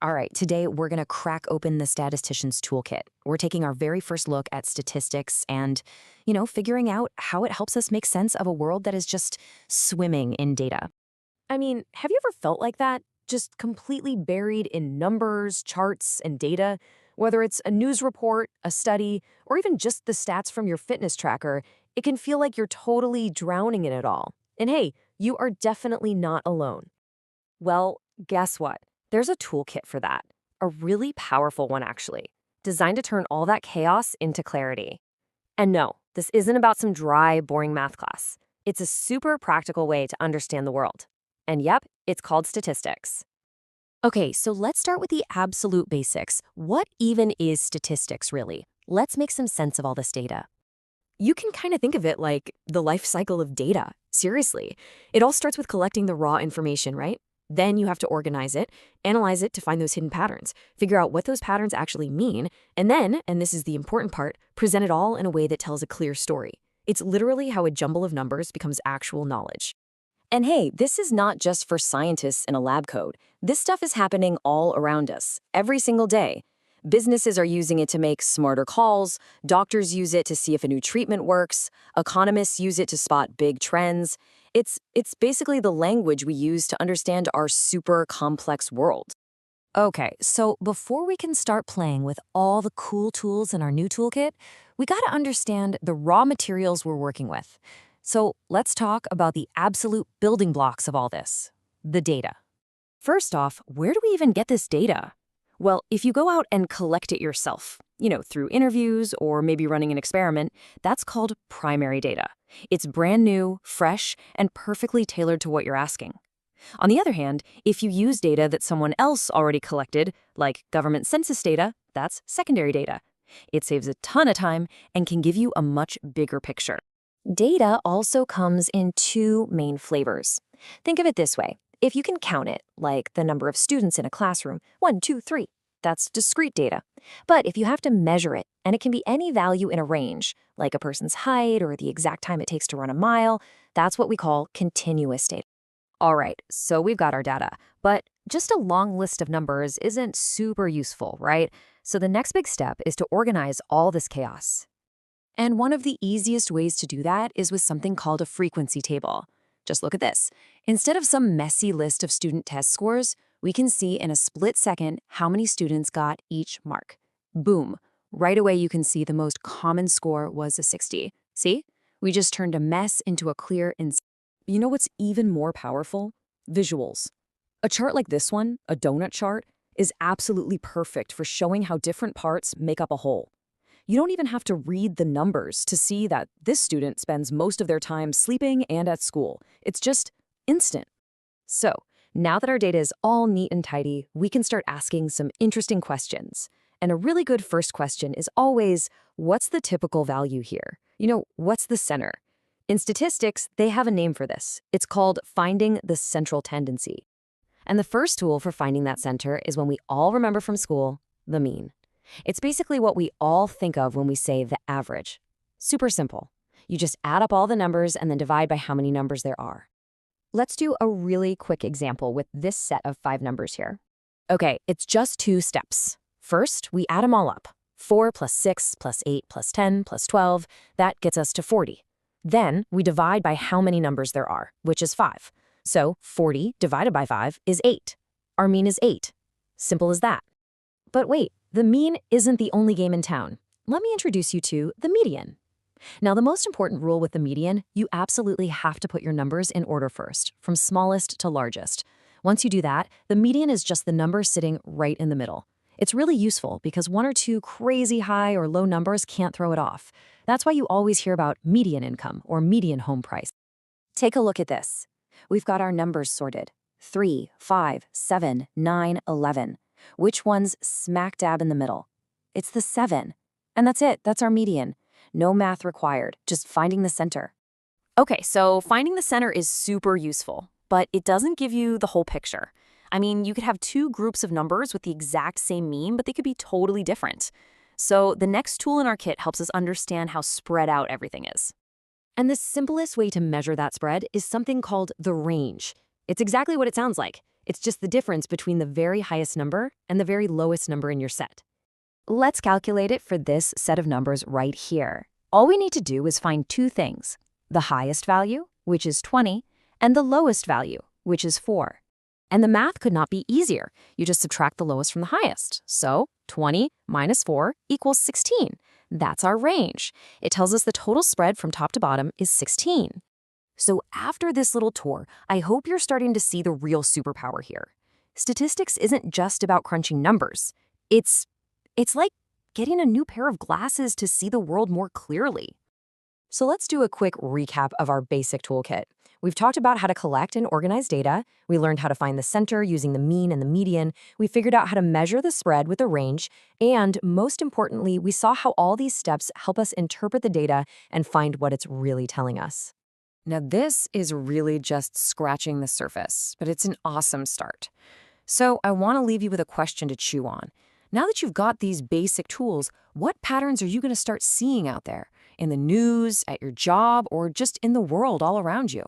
All right, today we're going to crack open the statistician's toolkit. We're taking our very first look at statistics and, figuring out how it helps us make sense of a world that is just swimming in data. I mean, have you ever felt like that? Just completely buried in numbers, charts, and data? Whether it's a news report, a study, or even just the stats from your fitness tracker, it can feel like you're totally drowning in it all. And hey, you are definitely not alone. Well, guess what? There's a toolkit for that. A really powerful one, actually, designed to turn all that chaos into clarity. And no, this isn't about some dry, boring math class. It's a super practical way to understand the world. And yep, it's called statistics. Okay, so let's start with the absolute basics. What even is statistics, really? Let's make some sense of all this data. You can kind of think of it like the life cycle of data. Seriously. It all starts with collecting the raw information, right? Then you have to organize it, analyze it to find those hidden patterns, figure out what those patterns actually mean, and then, and this is the important part, present it all in a way that tells a clear story. It's literally how a jumble of numbers becomes actual knowledge. And hey, this is not just for scientists in a lab coat. This stuff is happening all around us, every single day. Businesses are using it to make smarter calls, doctors use it to see if a new treatment works, economists use it to spot big trends. It's basically the language we use to understand our super complex world. Okay, so before we can start playing with all the cool tools in our new toolkit, we gotta understand the raw materials we're working with. So let's talk about the absolute building blocks of all this, the data. First off, where do we even get this data? Well, if you go out and collect it yourself, through interviews or maybe running an experiment, that's called primary data. It's brand new, fresh, and perfectly tailored to what you're asking. On the other hand, if you use data that someone else already collected, like government census data, that's secondary data. It saves a ton of time and can give you a much bigger picture. Data also comes in two main flavors. Think of it this way. If you can count it, like the number of students in a classroom, 1, 2, 3, that's discrete data. But if you have to measure it, and it can be any value in a range, like a person's height or the exact time it takes to run a mile, that's what we call continuous data. All right, so we've got our data, but just a long list of numbers isn't super useful, right? So the next big step is to organize all this chaos. And one of the easiest ways to do that is with something called a frequency table. Just look at this. Instead of some messy list of student test scores, we can see in a split second how many students got each mark. Boom. Right away you can see the most common score was a 60. See? We just turned a mess into a clear insight. You know what's even more powerful? Visuals. A chart like this one, a donut chart, is absolutely perfect for showing how different parts make up a whole. You don't even have to read the numbers to see that this student spends most of their time sleeping and at school. It's just instant. So, now that our data is all neat and tidy, we can start asking some interesting questions. And a really good first question is always, what's the typical value here? What's the center? In statistics, they have a name for this. It's called finding the central tendency. And the first tool for finding that center is one we all remember from school, the mean. It's basically what we all think of when we say the average. Super simple. You just add up all the numbers and then divide by how many numbers there are. Let's do a really quick example with this set of 5 numbers here. Okay, it's just 2 steps. First, we add them all up. 4 plus 6 plus 8 plus 10 plus 12, that gets us to 40. Then we divide by how many numbers there are, which is 5. So 40 divided by 5 is 8. Our mean is 8. Simple as that. But wait, the mean isn't the only game in town. Let me introduce you to the median. Now, the most important rule with the median, you absolutely have to put your numbers in order first, from smallest to largest. Once you do that, the median is just the number sitting right in the middle. It's really useful because 1 or 2 crazy high or low numbers can't throw it off. That's why you always hear about median income or median home price. Take a look at this. We've got our numbers sorted. 3, 5, 7, 9, 11. Which one's smack dab in the middle? It's the 7. And that's it. That's our median. No math required, just finding the center. Okay, so finding the center is super useful, but it doesn't give you the whole picture. I mean, you could have 2 groups of numbers with the exact same mean, but they could be totally different. So the next tool in our kit helps us understand how spread out everything is. And the simplest way to measure that spread is something called the range. It's exactly what it sounds like. It's just the difference between the very highest number and the very lowest number in your set. Let's calculate it for this set of numbers right here. All we need to do is find two things: the highest value, which is 20, and the lowest value, which is 4. And the math could not be easier. You just subtract the lowest from the highest. So 20 minus 4 equals 16. That's our range. It tells us the total spread from top to bottom is 16. So after this little tour, I hope you're starting to see the real superpower here. Statistics isn't just about crunching numbers. It's like getting a new pair of glasses to see the world more clearly. So let's do a quick recap of our basic toolkit. We've talked about how to collect and organize data. We learned how to find the center using the mean and the median. We figured out how to measure the spread with a range. And most importantly, we saw how all these steps help us interpret the data and find what it's really telling us. Now, this is really just scratching the surface, but it's an awesome start. So I want to leave you with a question to chew on. Now that you've got these basic tools, what patterns are you going to start seeing out there? In the news, at your job, or just in the world all around you?